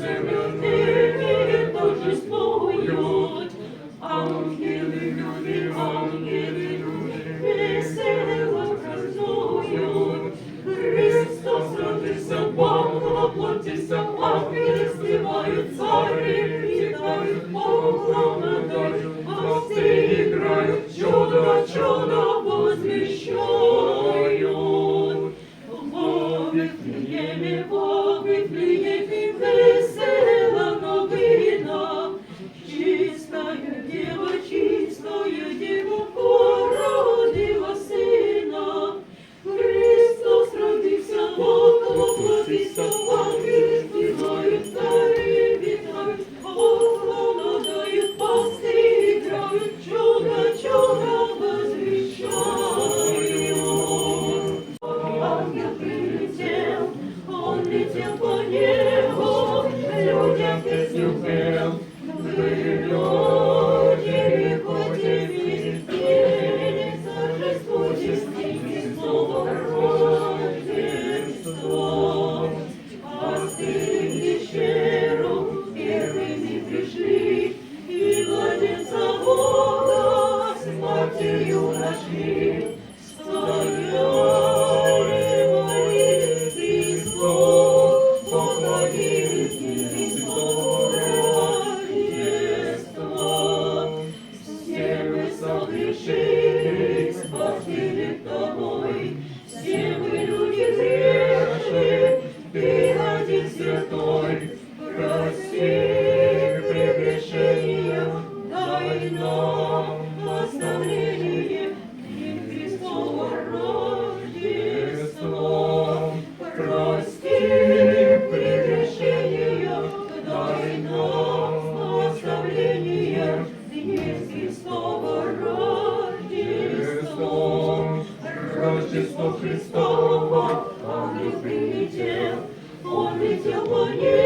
земле торжествуют. Ангелы, люди, весело празднуют. Христос родился, Бог воплотился, ангелы спевают, цари витают, поклоны дают, гости играют, чудо возвещают. В Вифлееме весела новина, чистая дева породила сына. Христос родился, Бог воплотился, ангелы спевают, цари витают, поклоны дают, гости играют, чудо возвещают. Ангел прилетел, он летел по небу, людям песню пел. Вы, люди, хотите везде, торжествуйте с ним Христово Рождество. Пастыри в пещеру первыми пришли, и младенца Бога с матерью нашли. Спасили тобой, все мы люди грешны, ты один святой, прости прегрешения, дай нам наставление, и Христово Рождество. Прости прегрешения, дай нам наставление, и Христово Рождество Христово, ангел прилетел, он летел по небу.